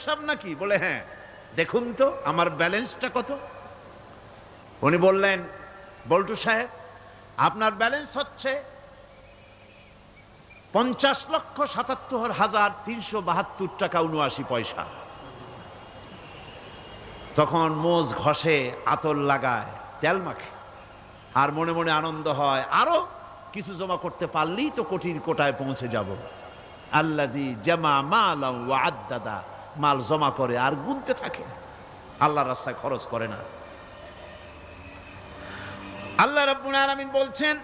সব নাকি? বলে হ্যাঁ। দেখুন তো আমার ব্যালেন্সটা কত। উনি বললেন, বল্টু সাহেব আপনার ব্যালেন্স হচ্ছে 50,77,372 টাকা 79 পয়সা। তখন মোজ ঘষে, আতর লাগায়, তেল মাখে, আর মনে মনে আনন্দ হয়, আরো কিছু জমা করতে পারলেই তো কোটির কোটায় পৌঁছে যাব। আল্লাযী জামা মালান ওয়া আদ্দাদা, মাল জমা করে আর গুনতে থাকে, আল্লাহর রাস্তায় খরচ করে না। আল্লাহ রাব্বুল আলামিন বলছেন,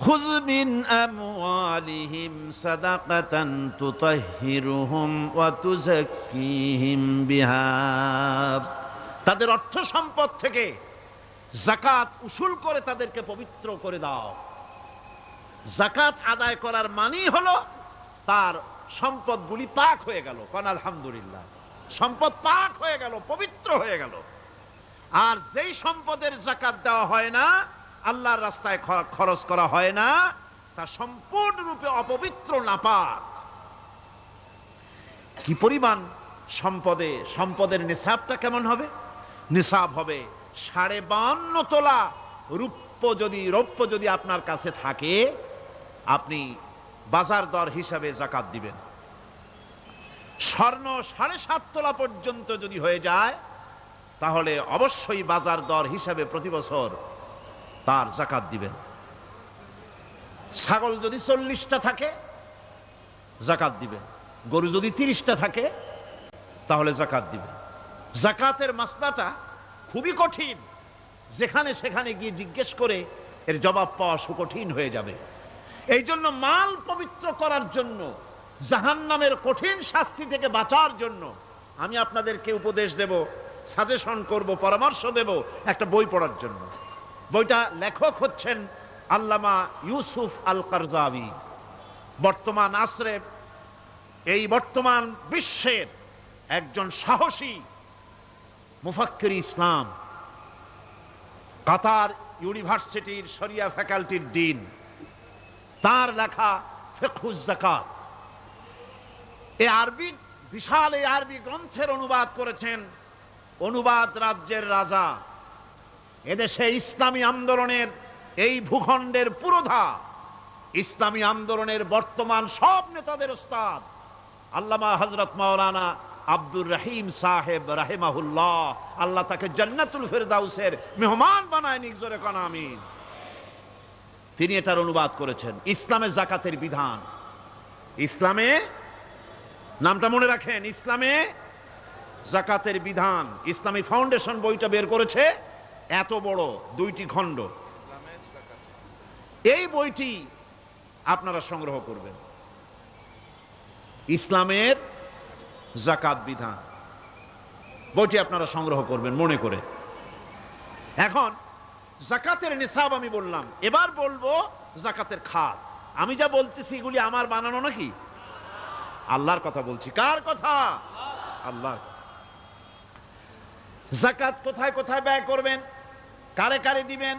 খুয মিন আমওয়ালিহিম সাদাকাতান তুতাহহিরুহুম ওয়া তুযাক্কিহিম বিহা, তাদের অর্থ সম্পদ থেকে যাকাত উসুল করে তাদেরকে পবিত্র করে দাও। যাকাত আদায় করার মানেই হলো তার সম্পদগুলি পাক হয়ে গেল। কোন আলহামদুলিল্লাহ। সম্পদ পাক হয়ে গেল, পবিত্র হয়ে গেল। আর যেই সম্পদের যাকাত দেওয়া হয় না, আল্লাহর রাস্তায় খরচ করা হয় না, তা সম্পূর্ণরূপে অপবিত্র, নাপাক। কি পরিমাণ সম্পদের নিসাবটা কেমন হবে? নিসাব হবে 52.5 তোলা রৌপ্য যদি আপনার কাছে থাকে, আপনি বাজার দর হিসাবে যাকাত দিবেন। স্বর্ণ 7.5 তোলা পর্যন্ত যদি হয়ে যায়, তাহলে অবশ্যই বাজার দর হিসাবে প্রতি বছর তার যাকাত দিবেন। ছাগল যদি 40টা থাকে, যাকাত দিবেন। গরু যদি 30টা থাকে, তাহলে যাকাত দিবেন। যাকাতের মাসলাটা খুবই কঠিন, যেখানে সেখানে গিয়ে জিজ্ঞেস করে এর জবাব পাওয়া সুকঠিন হয়ে যাবে। এই জন্য মাল পবিত্র করার জন্য, জাহান্নামের কঠিন শাস্তি থেকে বাঁচার জন্য আমি আপনাদেরকে উপদেশ দেব, সাজেশন করব, পরামর্শ দেব একটা বই পড়ার জন্য। বইটা লেখক হচ্ছেন আল্লামা ইউসুফ আল কারজাবী। বর্তমান আসরে, এই বর্তমান বিশ্বের একজন সাহসী মুফাক্কির ইসলাম, কাতার ইউনিভার্সিটির শরিয়া ফ্যাকাল্টির ডিন। তার লেখা ফিকহুজ যাকাত, বিশাল এই আরবি গ্রন্থের অনুবাদ করেছেন অনুবাদ রাজ্যের রাজা, এদেশে ইসলামী আন্দোলনের, এই ভূখণ্ডের পুরোধা ইসলামী আন্দোলনের বর্তমান সব নেতাদের ওস্তাদ আল্লামা হযরত মাওলানা আব্দুর রহিম সাহেব রাহিমাহুল্লাহ, আল্লাহ তাকে জান্নাতুল ফেরদাউসের মেহমান বানায় নিক, জোরে কোন আমিন। তিনি এটার অনুবাদ করেছেন, ইসলামে যাকাতের বিধান। ইসলামে, নামটা মনে রাখেন, ইসলামে যাকাতের বিধান। ইসলামী ফাউন্ডেশন বইটা বের করেছে, এত বড় 2টি খণ্ড। এই বইটি আপনারা সংগ্রহ করবেন, ইসলামের যাকাত বিধান। বইটি আপনারা সংগ্রহ করবেন মনে করে। এখন যাকাতের নিসাব আমি বললাম, এবার বলবো যাকাতের খাত। আমি যা বলতেছি এগুলি আমার বানানো নাকি? আল্লাহর কথা বলছি। কার কথা? আল্লাহর কথা। যাকাত কোথায় কোথায় ব্যয় করবেন, কারে কারে দিবেন?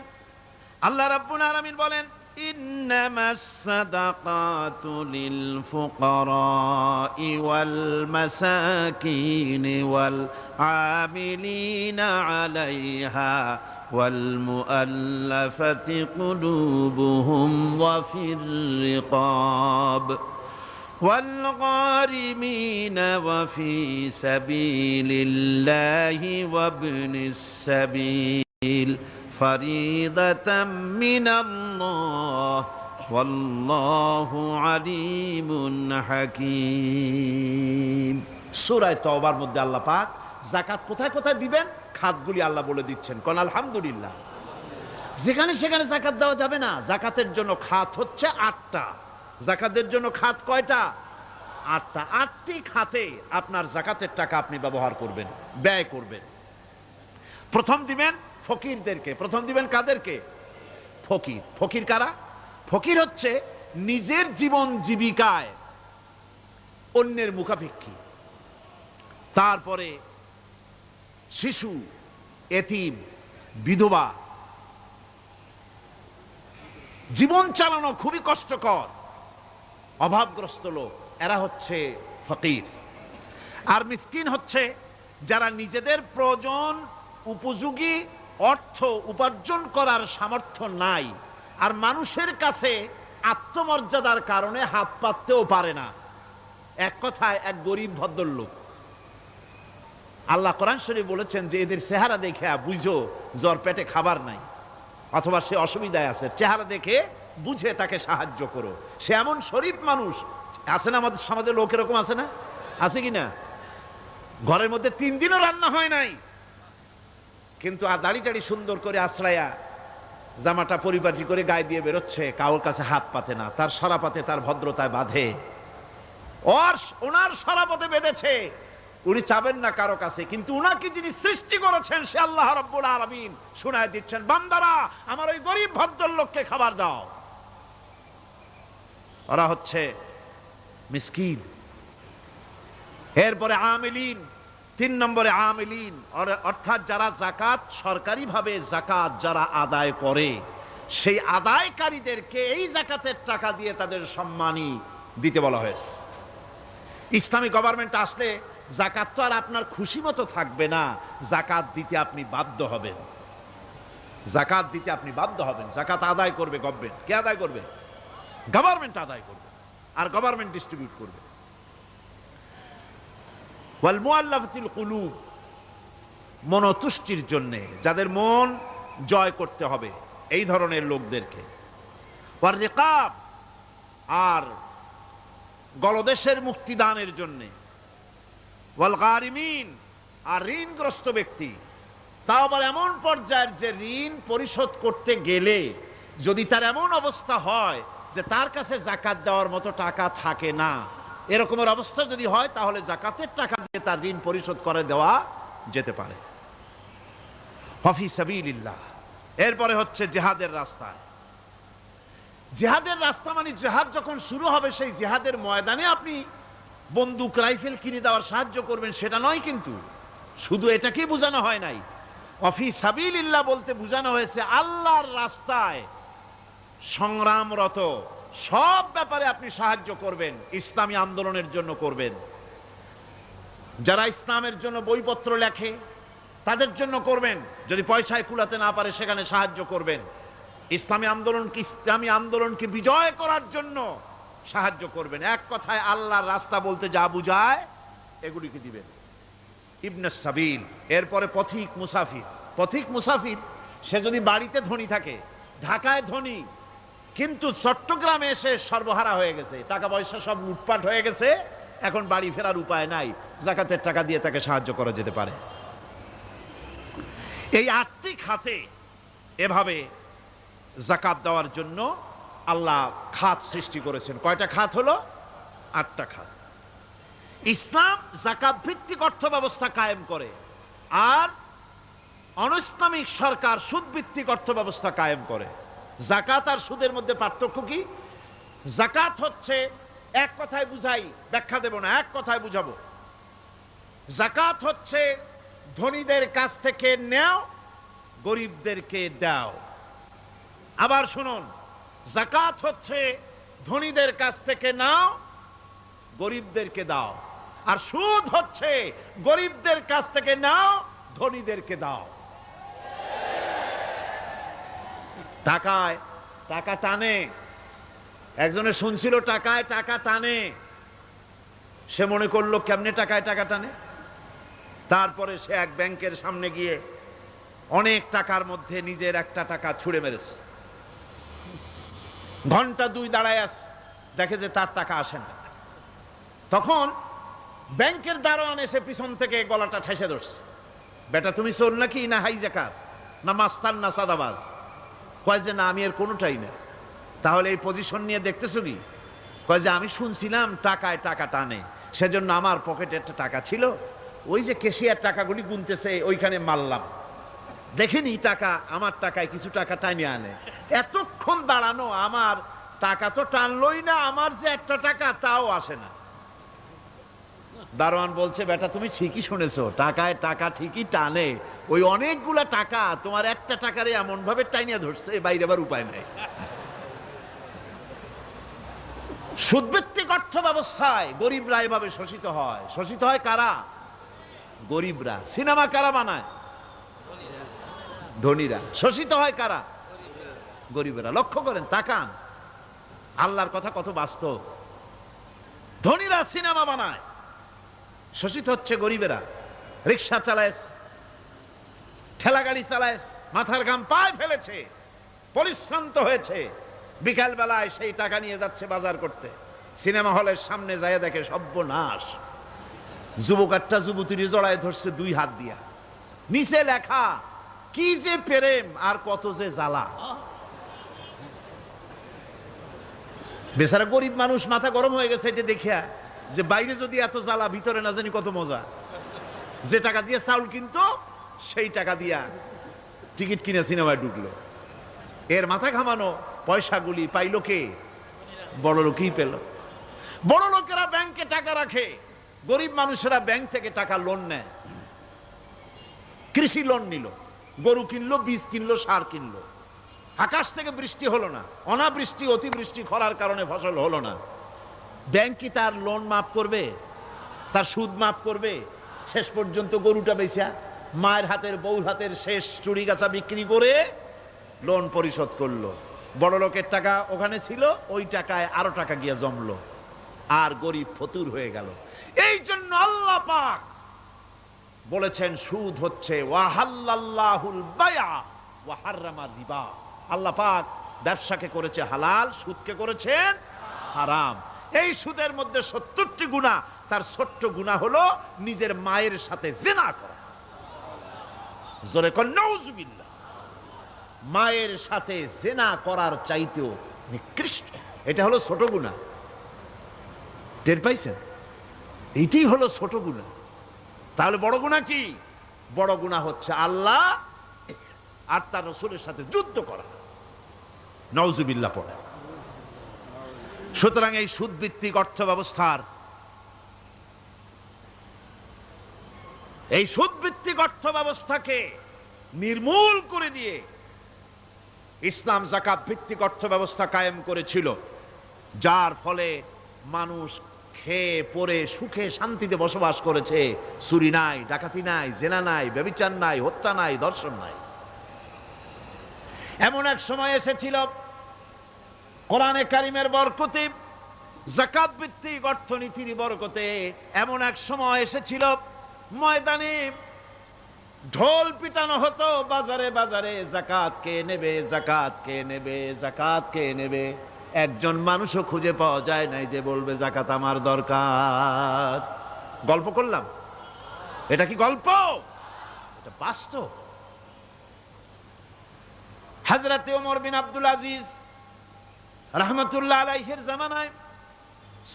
আল্লাহ রাব্বুল আলামিন বলেন, ইন্নামাস সাদাকাতু লিল ফুকারাই ওয়াল মাসাকিন ওয়াল আমিলিনা আলাইহা ওয়াল মুআল্লাফাতি কুলুবুহুম ওয়া ফির রিকাব والغارمين وفي سبيل الله وابن السبيل فريضة من الله والله عليم حكيم। সূরা তাওবার মধ্যে আল্লাহ পাক যাকাত কোথায় কোথায় দিবেন খাতগুলি আল্লাহ বলে দিচ্ছেন। কোন আলহামদুলিল্লাহ। যেখানে সেখানে যাকাত দেওয়া যাবে না। যাকাতের জন্য খাত হচ্ছে 8টা। যাকাতের জন্য খাত কয়টা? 8টা। 8টি খাতে আপনার যাকাতের টাকা আপনি ব্যবহার করবেন, ব্যয় করবেন। প্রথম দিবেন ফকিরদেরকে। প্রথম দিবেন কাদেরকে? ফকির। ফকির কারা? ফকির হচ্ছে নিজের জীবন জীবিকায় অন্যের মুখাপেক্ষী। তারপরে শিশু, এতিম, বিধবা, জীবন চালানো খুবই কষ্টকর, অভাবগ্রস্ত লোক, এরা হচ্ছে ফকির। আর মিসকিন হচ্ছে যারা নিজেদের প্রয়োজন উপযোগী অর্থ উপার্জন করার সামর্থ্য নাই, আর মানুষের কাছে আত্মমর্যাদার কারণে হাত পাততেও পারে না। এক কথায় এক গরিব ভদ্রলোক। আল্লাহ কোরআন শরীফ বলেছেন যে এদের চেহারা দেখে বুঝো জ্বর পেটে খাবার নাই, অথবা সে অসুবিধায় আছে, চেহারা দেখে বুঝে তাকে সাহায্য করো। সে এমন শরীফ মানুষ আছে না আমাদের সমাজে, লোক এরকম আছে না? আছে কি না? ঘরের মধ্যে 3 দিনও রান্না হয় নাই, কিন্তু দাড়ি টাড়ি সুন্দর করে আশ্রয়া জামাটা পরিপাটি করে গায়ে দিয়ে বেরোচ্ছে, কারোর কাছে হাত পাতে না, তার সরাপাতে তার ভদ্রতায় বাঁধে। ওনার সরাপথে বেঁধেছে, উনি চাবেন না কারো কাছে, কিন্তু উনাকে যিনি সৃষ্টি করেছেন সে আল্লাহ রাব্বুল আলামিন শোনায় দিচ্ছেন, বান্দারা আমার ওই গরিব ভদ্রলোককে খাবার দাও। ওরা হচ্ছে মিসকিন। এরপরে আমিলিন, 3 নম্বরে আমিলিন, অর্থাৎ যারা যাকাত সরকারিভাবে যাকাত যারা আদায় করে, সেই আদায়কারীদেরকে এই যাকাতের টাকা দিয়ে তাদের সম্মানী দিতে বলা হয়েছে। ইসলামী গভর্নমেন্ট আসলে যাকাত তো আর আপনার খুশি মতো থাকবে না, যাকাত দিতে আপনি বাধ্য হবেন। যাকাত দিতে আপনি বাধ্য হবেন। যাকাত আদায় করবে গভর্নমেন্ট। কে আদায় করবে? গভর্নমেন্ট আদায় করবে, আর গভর্নমেন্ট ডিস্ট্রিবিউট করবে। ওয়াল মুআল্লাফাতিল কুলুব, মনোতুষ্টির জন্য, যাদের মন জয় করতে হবে এই ধরনের লোকদেরকে। ওয়ার রিকাব, আর গলদেশের মুক্তিদানের জন্য। ওয়াল গারিমিন, আর ঋণগ্রস্ত ব্যক্তি, তাও আবার এমন পর্যায়ের যে ঋণ পরিশোধ করতে গেলে যদি তার এমন অবস্থা হয় যে তার কাছে যাকাত দেওয়ার মতো টাকা থাকে না, এরকমের অবস্থা যদি হয় তাহলে যাকাতের টাকা দিয়ে তার ঋণ পরিশোধ করে দেওয়া যেতে পারে। ফি সাবিলিল্লাহ। এরপরে হচ্ছে জিহাদের রাস্তায়। জিহাদের রাস্তা মানে জিহাদ যখন শুরু হবে সেই জিহাদের ময়দানে আপনি বন্দুক রাইফেল কিনে দেওয়ার সাহায্য করবেন সেটা নয়, কিন্তু শুধু এটাকেই বোঝানো হয় নাই। ফি সাবিলিল্লাহ বলতে বোঝানো হয়েছে আল্লাহর রাস্তায় সংগ্রামরত সব ব্যাপারে আপনি সাহায্য করবেন, ইসলামী আন্দোলনের জন্য করবেন। যারা ইসলামের জন্য বইপত্র লেখে তাদের জন্য করবেন, যদি পয়সায় কুলাতে না পারে সেখানে সাহায্য করবেন। ইসলামী আন্দোলনকে বিজয় করার জন্য সাহায্য করবেন। এক কথায় আল্লাহর রাস্তা বলতে যা বুঝায় এগুলিকে দিবেন। ইবনে সাবিল। এরপরে পথিক মুসাফির। পথিক মুসাফির সে যদি বাড়িতে ধনী থাকে, ঢাকায় ধনী, কিন্তু চট্টগ্রামে এসে সর্বহারা হয়ে গেছে, টাকা পয়সা সব লুটপাট হয়ে গেছে, এখন বাড়ি ফেরার উপায় নাই, যাকাতের টাকা দিয়ে তাকে সাহায্য করা যেতে পারে। এই 8টি খাতে এভাবে যাকাত দেওয়ার জন্য আল্লাহ খাত সৃষ্টি করেছেন। কয়টা খাত হলো? 8টা খাত। ইসলাম যাকাত ভিত্তিক অর্থ ব্যবস্থা কায়েম করে, আর অনৈসলামিক সরকার সুদ ভিত্তিক অর্থ ব্যবস্থা কায়েম করে। যাকাত আর সুদের মধ্যে পার্থক্য কি? যাকাত হচ্ছে, এক কথায় বুঝাই, ব্যাখ্যা দেব না, এক কথায় বুঝাবো। যাকাত হচ্ছে ধনীদের কাছ থেকে নেও, গরিবদেরকে দাও। আবার শুনুন, যাকাত হচ্ছে ধনীদের কাছ থেকে নাও, গরিবদেরকে দাও। আর সুদ হচ্ছে গরিবদের কাছ থেকে নাও, ধনীদেরকে দাও। টাকায় টাকা টানে। একজনে শুনছিল টাকায় টাকা টানে, সে মনে করলো কেমনে টাকায় টাকা টানে। তারপরে সে এক ব্যাংকের সামনে গিয়ে অনেক টাকার মধ্যে নিজের একটা টাকা ছুঁড়ে মেরেছে। ঘন্টা 2 দাঁড়ায় আছে, দেখে যে তার টাকা আসে না। তখন ব্যাংকের দারোয়ান এসে পিছন থেকে গলাটা ঠেসে ধরছে, বেটা তুমি চোর নাকি, না হাইজাকার, না মাস্তান, না সাদাবাজ? কয় যে না, আমি এর কোনোটাই না। তাহলে এই পজিশন নিয়ে দেখতেছো কি? কয় যে আমি শুনছিলাম টাকায় টাকা টানে, সেজন্য আমার পকেটে একটা টাকা ছিল, ওই যে কেশিয়ার টাকাগুলি গুনতেছে ওইখানে মারলাম, দেখেনি টাকা, আমার টাকায় কিছু টাকা টাইনে আনে। এতক্ষণ দাঁড়ানো, আমার টাকা তো টানলই না, আমার যে একটা টাকা তাও আসে না। দারোয়ান বলছে, বেটা তুমি ঠিকই শুনেছো, টাকায় টাকা ঠিকই টানে, ওই অনেকগুলা টাকা তোমার একটা টাকারে এমন ভাবে টাইনিয়া ধরছে, বাইরে আবার উপায় নাই। সুদভিত্তিক অর্থ ব্যবস্থায় গরিবরা এভাবে শোষিত হয়। শোষিত হয় কারা? গরিবরা। সিনেমা কারা বানায়? ধনীরা। শোষিত হয় কারা? গরিবরা। লক্ষ্য করেন, তাকান, আল্লাহর কথা কত বাস্তব। ধনীরা সিনেমা বানায়, শোষিত হচ্ছে গরিবেরা। রিক্সা চালায়, ঠেলা গাড়ি চালায়, মাথার ঘাম পায়ে ফেলেছে, পরিশ্রান্ত হয়েছে, বিকাল বেলায় সেই টাকা নিয়ে যাচ্ছে বাজার করতে। সিনেমা হলের সামনে যায় দেখে সর্বনাশ, যুবক একটা যুবতীর জড়ায় ধরছে দুই হাত দিয়া, নিচে লেখা কি যে প্রেম আর কত যে জ্বালা। বেচারা গরিব মানুষ মাথা গরম হয়ে গেছে এটা দেখিয়া, যে বাইরে যদি এত জ্বালা, ভিতরে না জানি কত মজা। যে টাকা দিয়ে চাউল কিনতো সেই টাকা দিয়া টিকিট কিনে সিনেমায় ঢুকলো। এর মাথা ঘামানো পয়সাগুলি পাইলো কে? বড় লোকই পেল। বড় লোকেরা ব্যাংকে টাকা রাখে, গরিব মানুষেরা ব্যাংক থেকে টাকা লোন নেয়। কৃষি লোন নিল, গরু কিনলো, বীজ কিনলো, সার কিনলো। আকাশ থেকে বৃষ্টি হলো না, অনাবৃষ্টি অতিবৃষ্টি খরার কারণে ফসল হলো না। ব্যাংক কি তার লোন মাফ করবে? তার সুদ মাফ করবে? শেষ পর্যন্ত গরুটা বেচা, মায়ের হাতের বউ হাতের শেষ চুড়ি গাছা বিক্রি করে লোন পরিশোধ করলো। বড় লোকের টাকা ওখানে ছিল, ওই টাকায় আরো টাকা গিয়ে জমলো, আর গরিব ফতুর হয়ে গেল। এই জন্য আল্লাহ পাক বলেছেন সুদ হচ্ছে ওয়াহাল্লাল্লাহুল বায়া ওয়া হাররামা রিবা। আল্লাহ পাক ব্যবসাকে করেছে হালাল, সুদকে করেছেন হারাম। এই সুদের মধ্যে ৭০টি গুনাহ, তার ছোট্ট গুনাহ হলো নিজের মায়ের সাথে জিনা করা। জোরে কোন নাউজুবিল্লাহ। মায়ের সাথে জিনা করার চাইতেও নিকৃষ্ট, এটা হলো ছোট গুনাহ। টের পাইছেন? এইটাই হলো ছোট গুনাহ। তাহলে বড় গুনাহ কি? বড় গুনাহ হচ্ছে আল্লাহ আর তার রাসূলের সাথে যুদ্ধ করা। নাউজুবিল্লাহ পড়ে। সুতরাং এই সুদভিত্তিক অর্থ ব্যবস্থার, এই সুদভিত্তিক অর্থ ব্যবস্থাকে নির্মূল করে দিয়ে ইসলাম যাকাত ভিত্তিক অর্থ ব্যবস্থা কায়েম করেছিল, যার ফলে মানুষ খেয়ে পরে সুখে শান্তিতে বসবাস করেছে। চুরি নাই, ডাকাতি নাই, জেনা নাই, ব্যভিচার নাই, হত্যা নাই, ধর্ষণ নাই। এমন এক সময় এসেছিল কোরআনে কারিমের বরকতে, যাকাত ভিত্তিক অর্থনীতির বরকতে, এমন এক সময় এসেছিল ময়দানে ঢোল পিটানো হতো বাজারে বাজারে, যাকাত কে নেবে, যাকাত কে নেবে, যাকাত কে নেবে। একজন মানুষও খুঁজে পাওয়া যায় নাই যে বলবে যাকাত আমার দরকার। গল্প করলাম? এটা কি গল্প? এটা বাস্তব। হযরত ওমর বিন আব্দুল আজিজ রাহমাতুল্লাহ আলাইহির জামানায়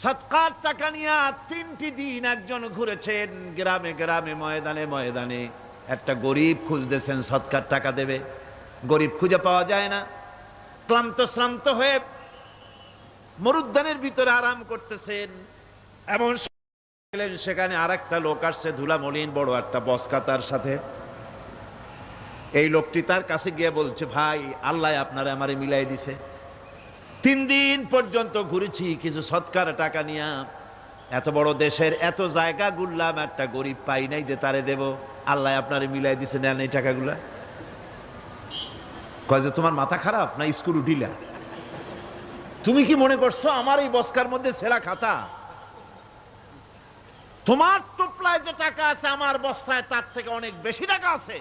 সদকার টাকা নিয়ে 3টি দিন একজন ঘুরেছেন গ্রামে গ্রামে, ময়দানে ময়দানে। একটা গরিব খুঁজতেছেন সদকার টাকা দেবে, গরিব খুঁজে পাওয়া যায় না। ক্লান্ত শ্রান্ত হয়ে মরুদ্যানের ভিতরে আরাম করতেছেন, এমন সেখানে আর একটা লোক আসছে, ধুলা মলিন বড় একটা বস্কা তার সাথে। এই লোকটি তার কাছে গিয়ে বলছে, ভাই আল্লাহ আপনারে আমারে মিলাই দিছে, 3 দিন পর্যন্ত ঘুরেছি কিছু সদকার টাকা নিয়ে, এত বড় দেশের এত জায়গা ঘুরলাম, একটা গরিব পাই নাই যে তারে দেব, আল্লাহ আপনারে মিলাই দিছে, নেন এই টাকাগুলা। কয় যে তোমার মাথা খারাপ না স্ক্রু ঢিলা? তুমি কি মনে করছো আমার এই বস্কার মধ্যে ছেঁড়া খাতা? তোমার টোপলায় যে টাকা আছে আমার বস্তায় তার থেকে অনেক বেশি টাকা আছে।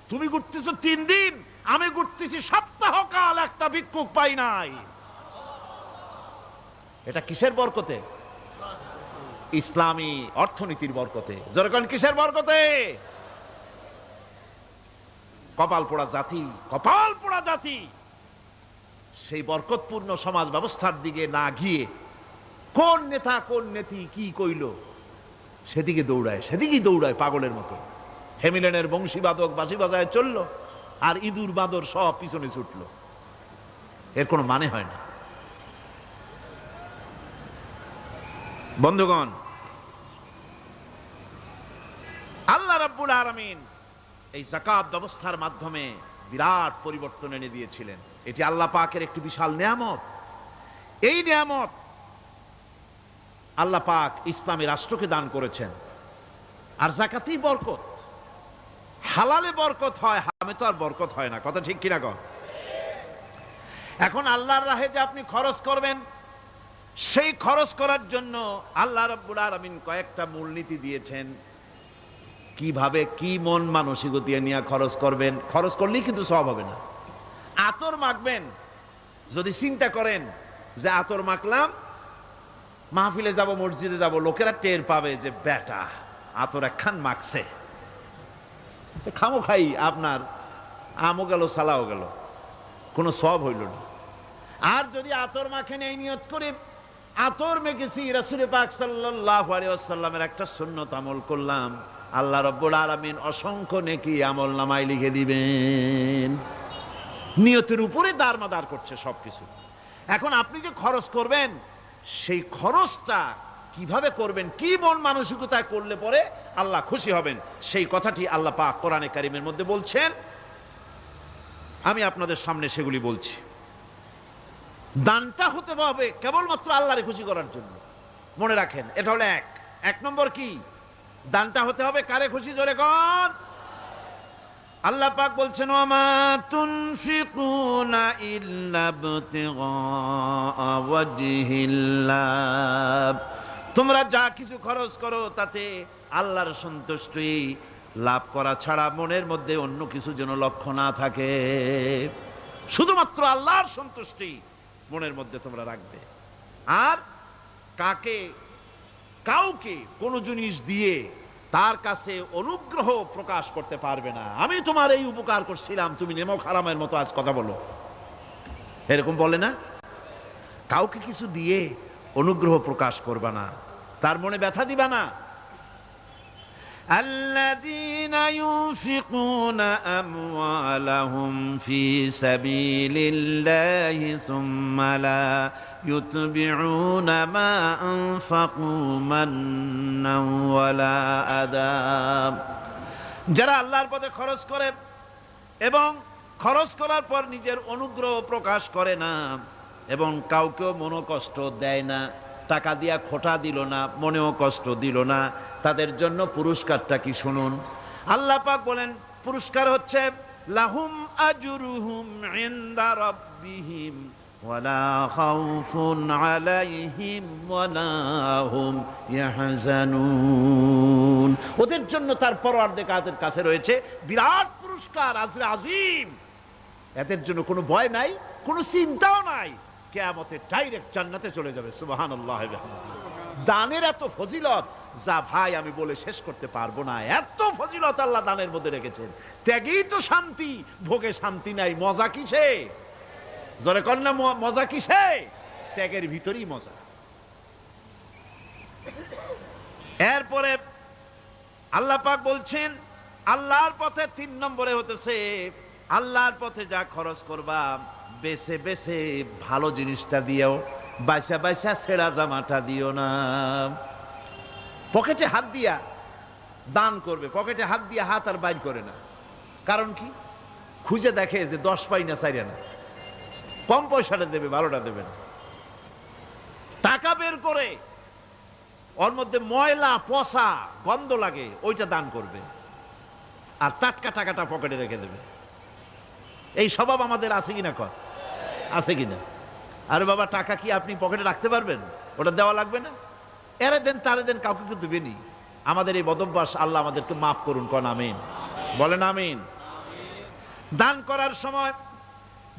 তুমি ঘুরতেছো 3 দিন, আমি ঘুরতেছি সপ্তাহকাল, একটা ভিক্ষুক পাই নাই। এটা কিসের বরকতে? ইসলামী অর্থনীতির বরকতে। যেরকম কিসের বরকতে? কপাল পোড়া জাতি, কপাল পোড়া জাতি সেই বরকতপূর্ণ সমাজ ব্যবস্থার দিকে না গিয়ে কোন নেতা কোন নেত্রী কি কইল সেদিকে দৌড়ায়, সেদিকেই দৌড়ায় পাগলের মতো। হেমিলেনের বংশীবাদক বাঁশি বাজায় চলল, আর ইঁদুর বাঁদর সব পিছনে ছুটল। এর কোনো মানে হয় না। বন্ধুগণ, আল্লাহ রাব্বুল আলামিন এই যাকাত ব্যবস্থার মাধ্যমে বিরাট পরিবর্তন এনে দিয়েছিলেন। এটি আল্লাহ পাকের একটি বিশাল নিয়ামত। এই নিয়ামত আল্লাহ পাক ইসলামী রাষ্ট্রকে দান করেছেন। আর যাকাতেই বরকত, হালালে বরকত হয়, হারামে তো আর বরকত হয় না। কথা ঠিক কিনা কর? এখন আল্লাহর রাহে যে আপনি খরচ করবেন, সেই খরচ করার জন্য আল্লাহ রাব্বুল আলামিন কয়েকটা মূলনীতি দিয়েছেন। কিভাবে, কি মন মানসিকতা নিয়ে খরচ করবেন। খরচ করলেই কিন্তু সওয়াব হবে না। আতর মাখবেন, যদি চিন্তা করেন যে আতর মাখলাম, মাহফিলে যাব, মসজিদে যাব, লোকেরা টের পাবে যে বেটা আতর একখান মাখছে, খামো খাই আপনার আমও গেল, সালাও গেল, কোনো সওয়াব হইল না। আর যদি আতর মাখেন এই নিয়ত করে আতর মেখেছি, রাসূল পাক সাল্লাল্লাহু আলাইহি ওয়াসাল্লামের একটা সুন্নত আমল করলাম, আল্লাহ রাব্বুল আলামিন অসংখ্য নেকি আমল নামায় লিখে দিবেন। নিয়তের উপরে দারমাদার করছে সবকিছু। এখন আপনি যে খরচ করবেন, সেই খরচটা কিভাবে করবেন, কি মন মানসিকতায় করলে পরে আল্লাহ খুশি হবেন, সেই কথাটি আল্লাহ পাক কোরআনে কারিমের মধ্যে বলছেন। আমি আপনাদের সামনে সেগুলি বলছি। দানটা হতে হবে কেবলমাত্র আল্লাহরে খুশি করার জন্য। মনে রাখেন, এটা হলো এক নম্বর। কি দানটা হতে হবে কারে খুশি? জোরে কোন? আল্লাহ পাক বলছেন, ওয়ামা তুনফিকুনা ইল্লা ইবতিগা ওয়াজহিল্লাহ, তোমরা যা কিছু খরচ করো তাতে আল্লাহর সন্তুষ্টি লাভ করা ছাড়া মনের মধ্যে অন্য কিছু যেন লক্ষ্য না থাকে। শুধুমাত্র আল্লাহর সন্তুষ্টি মনের মধ্যে তোমরা রাখবে। আর কাউকে কোনো জিনিস দিয়ে তার কাছে অনুগ্রহ প্রকাশ করতে পারবে না। আমি তোমার এই উপকার করছিলাম, তুমি নেমক হারামের মতো আজ কথা বলো, এরকম বলে না। কাউকে কিছু দিয়ে অনুগ্রহ প্রকাশ করবা না, তার মনে ব্যথা দিবা না। الذين ينفقون أموالهم في سبيل الله ثم لا يتبعون ما أنفقوا منا ولا أذى, যারা আল্লাহর পথে খরচ করে এবং খরচ করার পর নিজের অনুগ্রহ প্রকাশ করে না এবং কাউকেও মনোকষ্ট দেয় না, টাকা দিয়া খোটা দিল না, মনেও কষ্ট দিল না, তাদের জন্য পুরস্কারটা কি শুনুন। আল্লাহ পাক বলেন পুরস্কার হচ্ছে লাহুম আজরুহুম ইনদা রাব্বিহিম ওয়ালা খাউফুন আলাইহিম ওয়ালা হুম ইয়াহজানুন, ওদের জন্য তার পরওয়ারদিগারের কাছে রয়েছে বিরাট পুরস্কার, আজরে আজিম। এদের জন্য কোনো ভয় নাই, কোনো চিন্তাও নাই, কিয়ামতে ডাইরেক্ট জান্নাতে চলে যাবে। সুবহানাল্লাহ। দানের এত ফজিলত যা ভাই আমি বলে শেষ করতে পারবো না। এত ফজিলত আল্লাহ দানের মধ্যে রেখেছেন। ত্যাগেই তো শান্তি, ভোগে শান্তি নাই। মজা কিসে? জোরে কন্যা, মজা কিসে? ত্যাগের ভিতরেই মজা। এরপরে আল্লাহ পাক বলছেন আল্লাহর পথে 3 নম্বরে হতেছে আল্লাহর পথে যা খরচ করবা বেছে বেছে ভালো জিনিসটা দিও, বাইসা বাইসা ছেঁড়া জামাটা দিও না। পকেটে হাত দিয়া দান করবে, পকেটে হাত দিয়া হাত আর বাইর করে না। কারণ কি? খুঁজে দেখে যে 10 পাই না, 4 না, কম পয়সাটা দেবে, ভালোটা দেবে না। টাকা বের করে ওর মধ্যে ময়লা পচা গন্ধ লাগে, ওইটা দান করবে, আর টাটকা টাকাটা পকেটে রেখে দেবে। এই স্বভাব আমাদের আছে কিনা? আছে কিনা? আরে বাবা, টাকা কি আপনি পকেটে রাখতে পারবেন? ওটা দেওয়া লাগবে না, এরে দেন তারে দেন, কাউকে কিন্তু দেবেনি। আমাদের এই বদভ্যাস আল্লাহ আমাদেরকে মাফ করুন। কোন আমিন বলেন। আমিন। দান করার সময়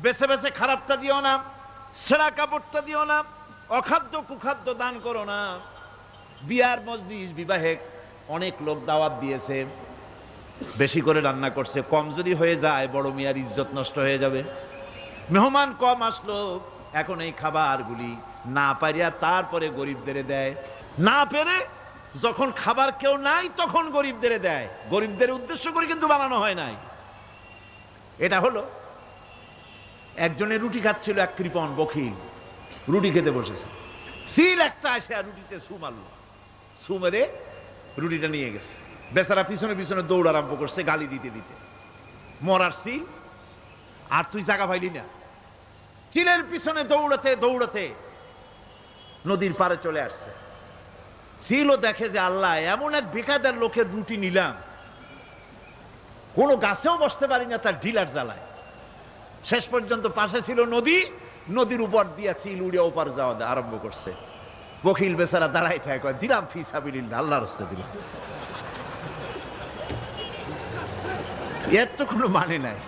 বেছে বেছে খারাপটা দিও না, ছেঁড়া কাপড়টা দিও না, অখাদ্য কুখাদ্য দান করো না। বিয়ার মজলিস, বিবাহে অনেক লোক দাওয়াত দিয়েছে, বেশি করে রান্না করছে, কম যদি হয়ে যায় বড় মিয়ার ইজ্জত নষ্ট হয়ে যাবে। মেহমান কম আসলো, এখন এই খাবারগুলি না পারিয়া তারপরে গরিবদের দেয়, না পেরে যখন খাবার কেউ নাই তখন গরিবদের দেয়। গরিবদের উদ্দেশ্য করে কিন্তু বানানো হয় নাই। এটা হলো একজনের রুটি খাচ্ছিল, এক কৃপণ বখিল রুটি খেতে বসেছে, সিল একটা আসে আর রুটিতে সু মারলো, সু মেরে রুটিটা নিয়ে গেছে। বেচারা পিছনে পিছনে দৌড় আরম্ভ করছে, গালি দিতে দিতে, মরার সিল আর তুই জায়গা পাইলি না। চিলের পিছনে দৌড়াতে দৌড়াতে নদীর পারে চলে আসছে। ছিল দেখে যে আল্লাহ এমন এক বেকায়দার লোকের রুটি নিলাম, কোনো গাছেও বসতে পারি না তার ঢিলার জ্বালায়। শেষ পর্যন্ত পাশে ছিল নদী, নদীর উপর দিয়া চিল উড়ে ওপার যাওয়া আরম্ভ করছে। বকিল বেচারা দাঁড়াই থাকে, কয় দিলাম ফি সাবিলিল্লাহ, আল্লাহর রাস্তায় দিলাম। এর তো কোনো মানে নাই।